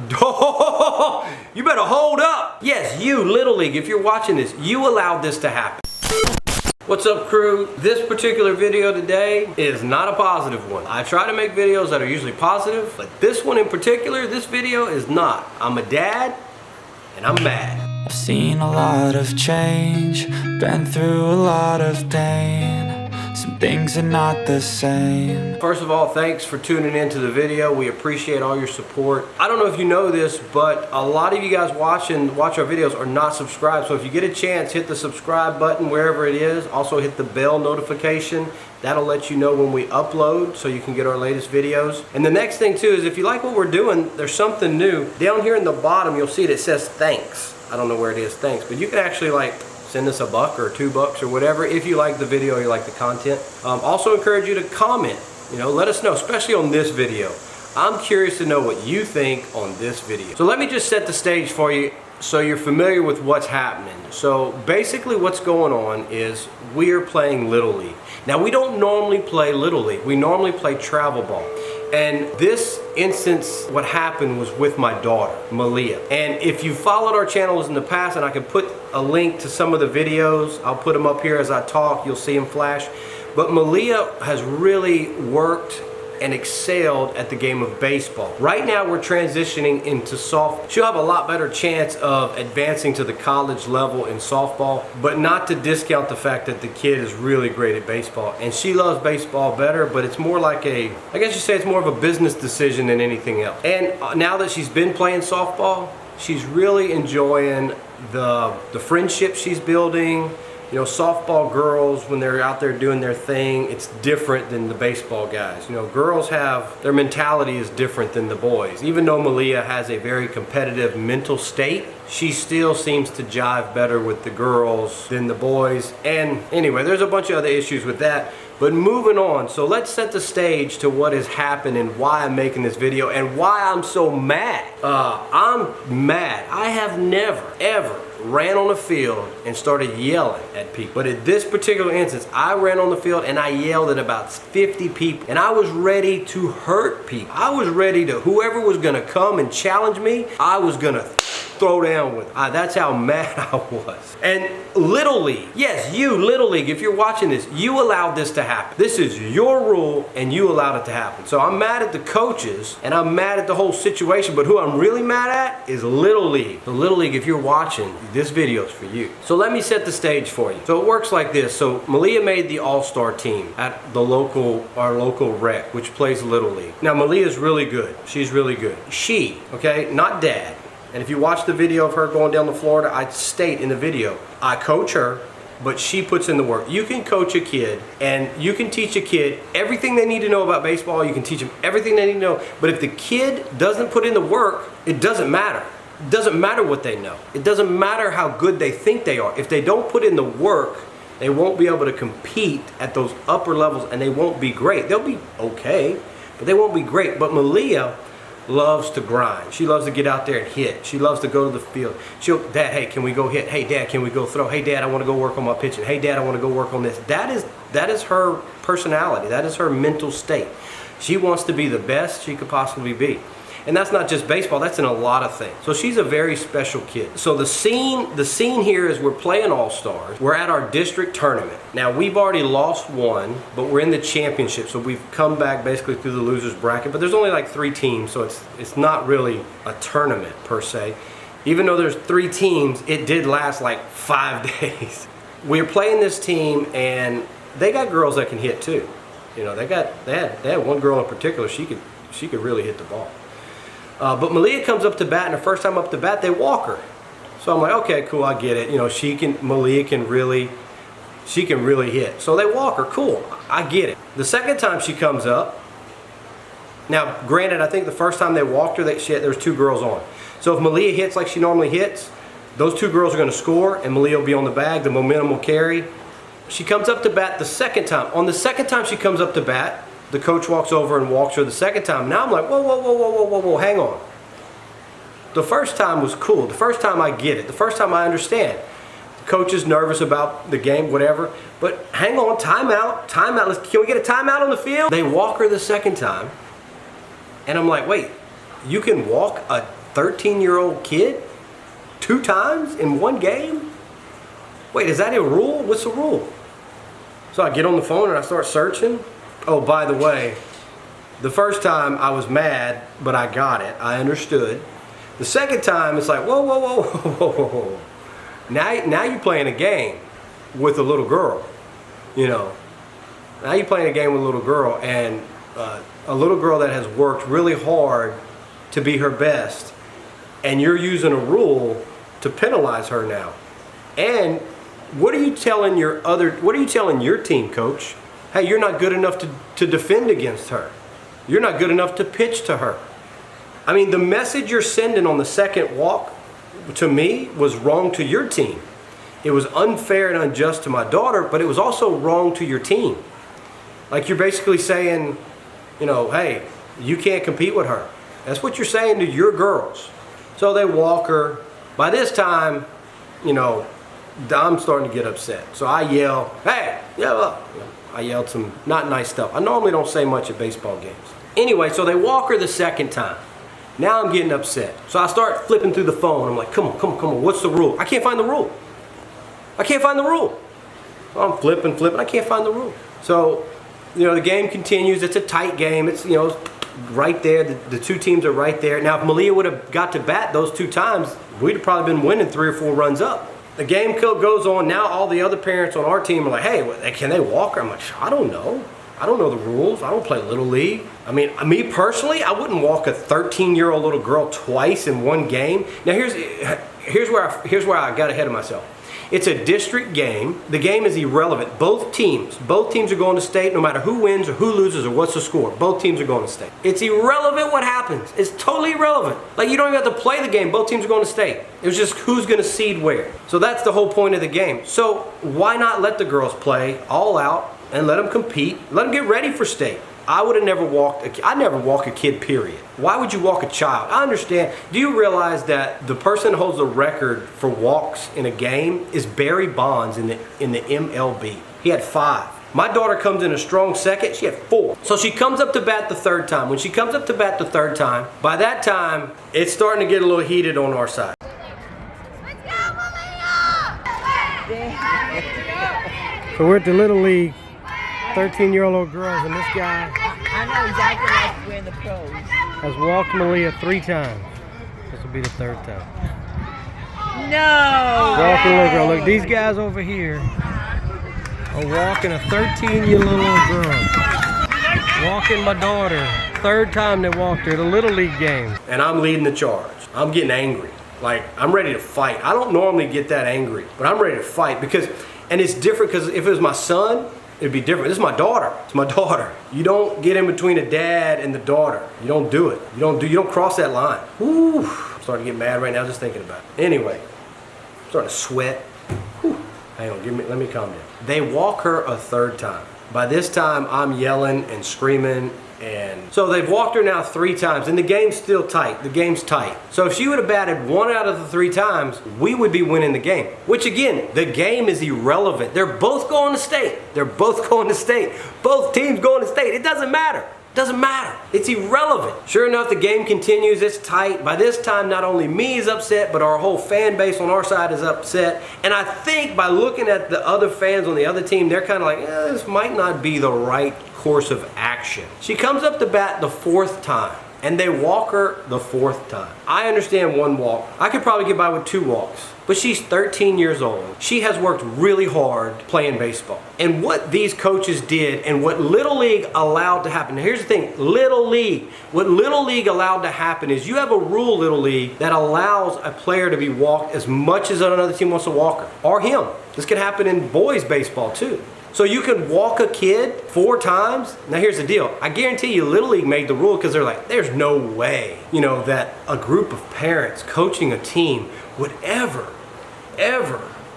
You better hold up. Yes, you, Little League, if you're watching this, you allowed this to happen. What's up, crew? This particular video today is not a positive one. I try to make videos that are usually positive, but this one in particular, this video is not. I'm a dad, and I'm mad. I've seen a lot of change, been through a lot of pain. Some things are not the same. First of all, thanks for tuning into the video. We appreciate all your support. I don't know if you know this, but a lot of you guys watch our videos are not subscribed. So if you get a chance, hit the subscribe button wherever it is. Also hit the bell notification. That'll let you know when we upload so you can get our latest videos. And the next thing too is if you like what we're doing, there's something new. Down here in the bottom, you'll see it says thanks. I don't know where it is, thanks, but you can actually send us $1 or $2 or whatever if you like the video or you like the content. Also encourage you to comment, let us know, especially on this video. I'm curious to know what you think on this video. So let me just set the stage for you so you're familiar with what's happening. So basically what's going on is we are playing Little League. Now we don't normally play Little League, we normally play travel ball. And this instance, what happened was with my daughter, Malia. And if you followed our channels in the past, and I can put a link to some of the videos, I'll put them up here as I talk, you'll see them flash. But Malia has really worked and excelled at the game of baseball. Right now we're transitioning into softball. She'll have a lot better chance of advancing to the college level in softball, but not to discount the fact that the kid is really great at baseball. And she loves baseball better, but it's more like I guess you say it's more of a business decision than anything else. And now that she's been playing softball, she's really enjoying the friendship she's building. Softball girls, when they're out there doing their thing, it's different than the baseball guys. Girls their mentality is different than the boys. Even though Malia has a very competitive mental state, she still seems to jive better with the girls than the boys. And anyway, there's a bunch of other issues with that. But moving on, so let's set the stage to what has happened and why I'm making this video and why I'm so mad. I'm mad. I have never, ever ran on the field and started yelling at people. But at this particular instance, I ran on the field and I yelled at about 50 people. And I was ready to hurt people. I was ready to, whoever was gonna come and challenge me, I was gonna throw down with. That's how mad I was. And Little League, yes, you, Little League, if you're watching this, you allowed this to happen. This is your rule and you allowed it to happen. So I'm mad at the coaches and I'm mad at the whole situation, but who I'm really mad at is Little League. So Little League, if you're watching, this video is for you. So let me set the stage for you. So it works like this. So Malia made the all-star team at our local rec, which plays Little League. Now Malia's really good. She's really good. She, okay, not dad. And if you watch the video of her going down to Florida, I state in the video, I coach her, but she puts in the work. You can coach a kid and you can teach a kid everything they need to know about baseball. You can teach them everything they need to know. But if the kid doesn't put in the work, it doesn't matter. It doesn't matter what they know. It doesn't matter how good they think they are. If they don't put in the work, they won't be able to compete at those upper levels and they won't be great. They'll be okay, but they won't be great. But Malia loves to grind. She loves to get out there and hit. She loves to go to the field. Dad, hey, can we go hit? Hey, Dad, can we go throw? Hey, Dad, I want to go work on my pitching. Hey, Dad, I want to go work on this. That is her personality. That is her mental state. She wants to be the best she could possibly be. And that's not just baseball, that's in a lot of things. So she's a very special kid. So the scene here is we're playing All-Stars. We're at our district tournament. Now we've already lost one, but we're in the championship. So we've come back basically through the loser's bracket, but there's only like 3 teams, so it's not really a tournament per se. Even though there's 3 teams, it did last like 5 days. We're playing this team and they got girls that can hit too. They had one girl in particular, she could really hit the ball. But Malia comes up to bat, and the first time up to bat, they walk her. So I'm like, okay, cool, I get it. Malia can really hit. So they walk her, cool, I get it. The second time she comes up, now granted, I think the first time they walked her, there was 2 girls on. So if Malia hits like she normally hits, those 2 girls are going to score, and Malia will be on the bag, the momentum will carry. She comes up to bat the second time. On the second time she comes up to bat, the coach walks over and walks her the second time. Now I'm like, whoa, hang on. The first time was cool. The first time I get it. The first time I understand. The coach is nervous about the game, whatever. But hang on, timeout. Can we get a timeout on the field? They walk her the second time. And I'm like, wait, you can walk a 13-year-old kid 2 times in one game? Wait, is that a rule? What's the rule? So I get on the phone and I start searching. Oh, by the way, the first time I was mad, but I got it. I understood. The second time, it's like, whoa, whoa, whoa, whoa, whoa, whoa. Now you're playing a game with a little girl, you know. Now you're playing a game with a little girl, and a little girl that has worked really hard to be her best, and you're using a rule to penalize her now. And what are you telling your team, coach? Hey, you're not good enough to defend against her. You're not good enough to pitch to her. I mean, the message you're sending on the second walk, to me, was wrong to your team. It was unfair and unjust to my daughter, but it was also wrong to your team. Like, you're basically saying, you know, hey, you can't compete with her. That's what you're saying to your girls. So they walk her. By this time, you know, I'm starting to get upset. So I yell, hey, yell up. I yelled some not nice stuff. I normally don't say much at baseball games. Anyway, so they walk her the second time. Now I'm getting upset. So I start flipping through the phone. I'm like, come on, what's the rule? I can't find the rule. I'm flipping, I can't find the rule. So, you know, the game continues. It's a tight game. It's, you know, right there. The 2 teams are right there. Now, if Malia would have got to bat those 2 times, we'd have probably been winning 3 or 4 runs up. The game goes on. Now all the other parents on our team are like, hey, can they walk her? I'm like, I don't know. I don't know the rules. I don't play Little League. I mean, me personally, I wouldn't walk a 13-year-old little girl twice in one game. Now here's where I got ahead of myself. It's a district game. The game is irrelevant. Both teams are going to state, no matter who wins or who loses or what's the score. Both teams are going to state. It's irrelevant what happens. It's totally irrelevant. Like, you don't even have to play the game. Both teams are going to state. It was just who's going to seed where. So that's the whole point of the game. So why not let the girls play all out and let them compete? Let them get ready for state. I would have never walked, I never walk a kid, period. Why would you walk a child? I understand. Do you realize that the person who holds the record for walks in a game is Barry Bonds in the MLB? He had 5. My daughter comes in a strong second, she had 4. So she comes up to bat the 3rd time. When she comes up to bat the 3rd time, by that time, it's starting to get a little heated on our side. Let's go, Malia! So we're at the Little League. 13-year-old girls, and this guy I know exactly like we're in the pros. has walked Malia 3 times. This will be the 3rd time. No! Walking little girl. Look, these guys over here are walking a 13-year-old little girl. Walking my daughter. 3rd time they walked her at a Little League game. And I'm leading the charge. I'm getting angry. Like, I'm ready to fight. I don't normally get that angry, but I'm ready to fight because, and it's different because if it was my son, it'd be different. This is my daughter. It's my daughter. You don't get in between a dad and the daughter. You don't do it. You don't cross that line. Whew. I'm starting to get mad right now just thinking about it. Anyway, I'm starting to sweat. Whew. Hang on, let me calm down. They walk her a 3rd time. By this time, I'm yelling and screaming. And so they've walked her now 3 times, and the game's still tight. The game's tight. So if she would have batted 1 out of the 3 times, we would be winning the game. Which again, the game is irrelevant. They're both going to state. Both teams going to state. It doesn't matter. Doesn't matter. It's irrelevant. Sure enough, the game continues. It's tight. By this time, not only me is upset, but our whole fan base on our side is upset. And I think by looking at the other fans on the other team, they're kind of like, this might not be the right course of action. She comes up to bat the 4th time, and they walk her the 4th time. I understand 1 walk. I could probably get by with 2 walks. But she's 13 years old. She has worked really hard playing baseball. And what these coaches did and what Little League allowed to happen. Now here's the thing, Little League. What Little League allowed to happen is you have a rule, Little League, that allows a player to be walked as much as another team wants to walk her. Or him. This could happen in boys baseball too. So you can walk a kid 4 times. Now here's the deal. I guarantee you Little League made the rule because they're like, there's no way, you know, that a group of parents coaching a team would ever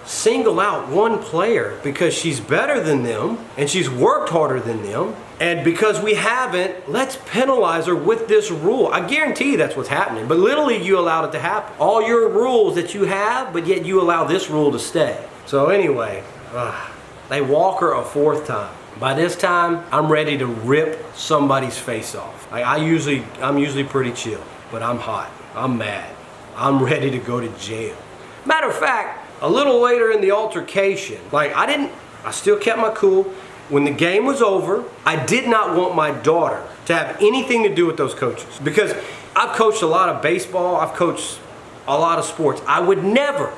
single out one player because she's better than them and she's worked harder than them. And because we haven't, let's penalize her with this rule. I guarantee you that's what's happening. But Little League, you allowed it to happen. All your rules that you have, but yet you allow this rule to stay. So anyway, they walk her a 4th time. By this time, I'm ready to rip somebody's face off. I'm usually pretty chill, but I'm hot. I'm mad. I'm ready to go to jail. Matter of fact, a little later in the altercation, like I still kept my cool. When the game was over, I did not want my daughter to have anything to do with those coaches, because I've coached a lot of baseball, I've coached a lot of sports. I would never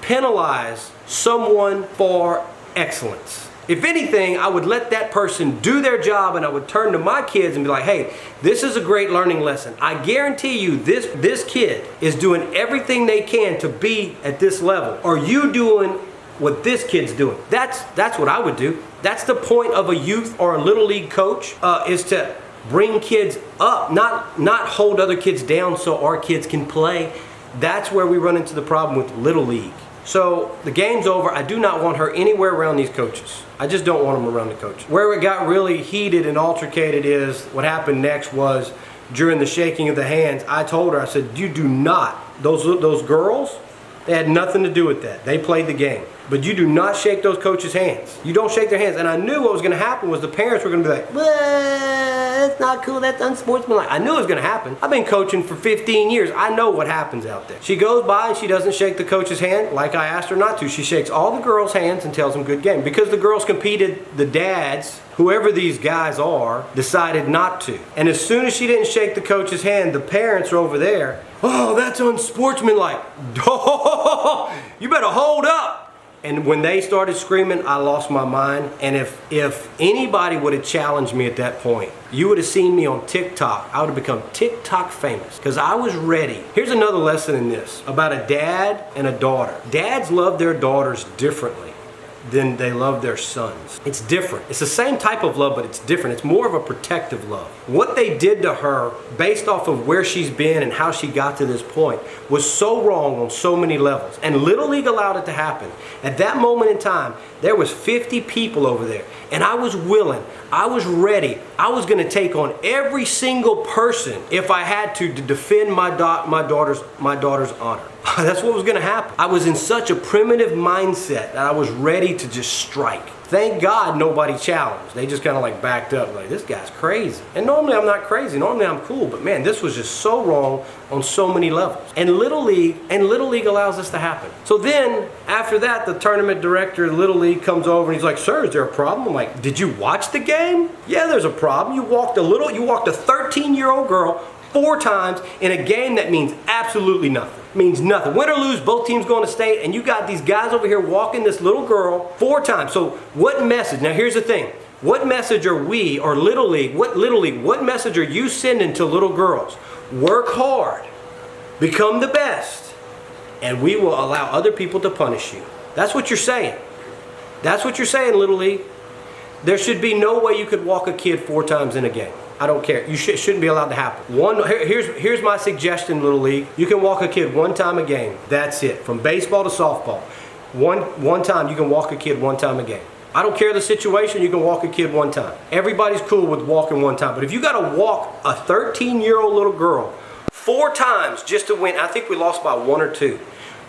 penalize someone for excellence. If anything, I would let that person do their job, and I would turn to my kids and be like, hey, this is a great learning lesson. I guarantee you this kid is doing everything they can to be at this level. Are you doing what this kid's doing? That's what I would do. That's the point of a youth or a little league coach, is to bring kids up, not hold other kids down so our kids can play. That's where we run into the problem with little league. So the game's over. I do not want her anywhere around these coaches. I just don't want them around the coaches. Where it got really heated and altercated is what happened next was during the shaking of the hands. I told her, I said, you do not, those girls, they had nothing to do with that. They played the game. But you do not shake those coaches' hands. You don't shake their hands. And I knew what was going to happen was the parents were going to be like, well, that's not cool, that's unsportsmanlike. I knew it was going to happen. I've been coaching for 15 years. I know what happens out there. She goes by and she doesn't shake the coach's hand like I asked her not to. She shakes all the girls' hands and tells them good game. Because the girls competed, the dads, whoever these guys are, decided not to. And as soon as she didn't shake the coach's hand, the parents are over there, oh, that's unsportsmanlike. Oh, you better hold up. And when they started screaming, I lost my mind. And if anybody would have challenged me at that point, you would have seen me on TikTok. I would have become TikTok famous because I was ready. Here's another lesson in this about a dad and a daughter. Dads love their daughters differently than they love their sons. It's different. It's the same type of love, but it's different. It's more of a protective love. What they did to her, based off of where she's been and how she got to this point, was so wrong on so many levels. And Little League allowed it to happen. At that moment in time, there was 50 people over there. And I was willing, I was ready. I was gonna take on every single person if I had to defend my daughter's honor. That's what was gonna happen. I was in such a primitive mindset that I was ready to just strike. Thank God nobody challenged. They just kind of like backed up like, this guy's crazy. And normally I'm not crazy, normally I'm cool, but man, this was just so wrong on so many levels. And Little League allows this to happen. So then after that, the tournament director of Little League comes over and he's like, sir, is there a problem? I'm like, did you watch the game? Yeah, there's a problem. You walked a 13-year-old girl 4 times in a game that means absolutely nothing. Means nothing. Win or lose, both teams going to state, and you got these guys over here walking this little girl 4 times. So what message? Now here's the thing. What message are we, or Little League, what message are you sending to little girls? Work hard, become the best, and we will allow other people to punish you. That's what you're saying. That's what you're saying, Little League. There should be no way you could walk a kid 4 times in a game. I don't care. You shouldn't be allowed to happen. Here's my suggestion, Little League. You can walk a kid 1 time a game. That's it. From baseball to softball. One time, you can walk a kid 1 time a game. I don't care the situation, you can walk a kid 1 time. Everybody's cool with walking 1 time. But if you got to walk a 13-year-old little girl 4 times just to win, I think we lost by 1 or 2.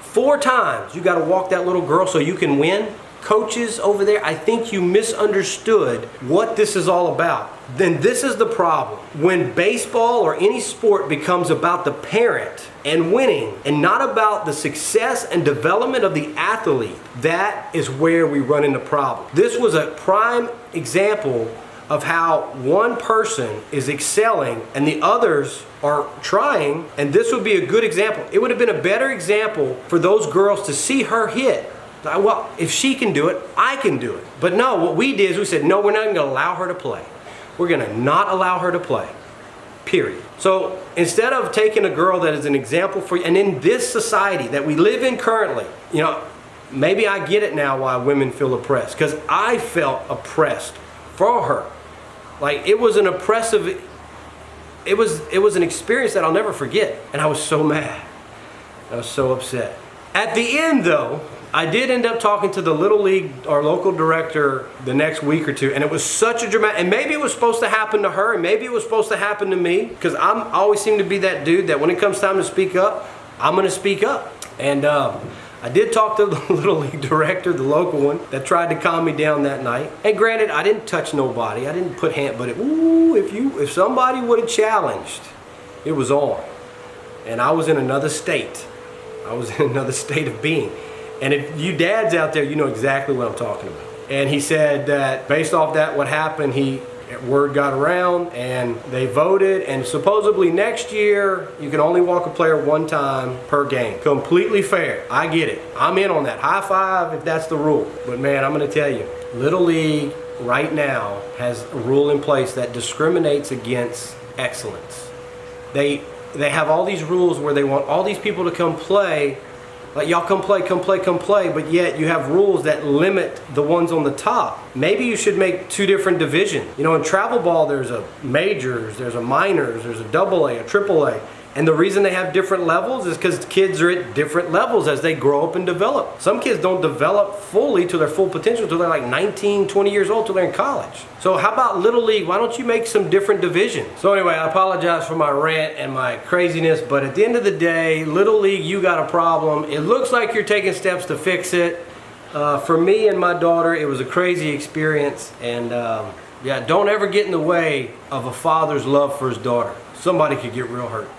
4 times you got to walk that little girl so you can win. Coaches over there, I think you misunderstood what this is all about. Then this is the problem. When baseball or any sport becomes about the parent and winning and not about the success and development of the athlete, that is where we run into problems. This was a prime example of how one person is excelling and the others are trying, and this would be a good example. It would have been a better example for those girls to see her hit. Well, if she can do it, I can do it. But no, what we did is we said, no, we're not going to allow her to play. We're going to not allow her to play, period. So instead of taking a girl that is an example for you, and in this society that we live in currently, you know, maybe I get it now why women feel oppressed, because I felt oppressed for her. Like it was an oppressive, it was an experience that I'll never forget. And I was so mad. I was so upset. At the end though, I did end up talking to the Little League, our local director, the next week or 2, and it was such a dramatic, and maybe it was supposed to happen to her, and maybe it was supposed to happen to me, because I always seem to be that dude that when it comes time to speak up, I'm going to speak up. And I did talk to the Little League director, the local one, that tried to calm me down that night. And granted, I didn't touch nobody. I didn't put hand, but if somebody would have challenged, it was on. and I was in another state. I was in another state of being. And if you dads out there, you know exactly what I'm talking about. And he said that based off that, what happened, word got around and they voted, and supposedly next year you can only walk a player one time per game. Completely fair. I get it. I'm in on that. High five if that's the rule. But man, I'm going to tell you, Little League right now has a rule in place that discriminates against excellence. They have all these rules where they want all these people to come play. Like, y'all come play, but yet you have rules that limit the ones on the top. Maybe you should make two different divisions. You know, in travel ball, there's a majors, there's a minors, there's a AA, a AAA. And the reason they have different levels is because kids are at different levels as they grow up and develop. Some kids don't develop fully to their full potential until they're like 19, 20 years old, till they're in college. So how about Little League? Why don't you make some different divisions? So anyway, I apologize for my rant and my craziness, but at the end of the day, Little League, you got a problem. It looks like you're taking steps to fix it. For me and my daughter, it was a crazy experience. And yeah, don't ever get in the way of a father's love for his daughter. Somebody could get real hurt.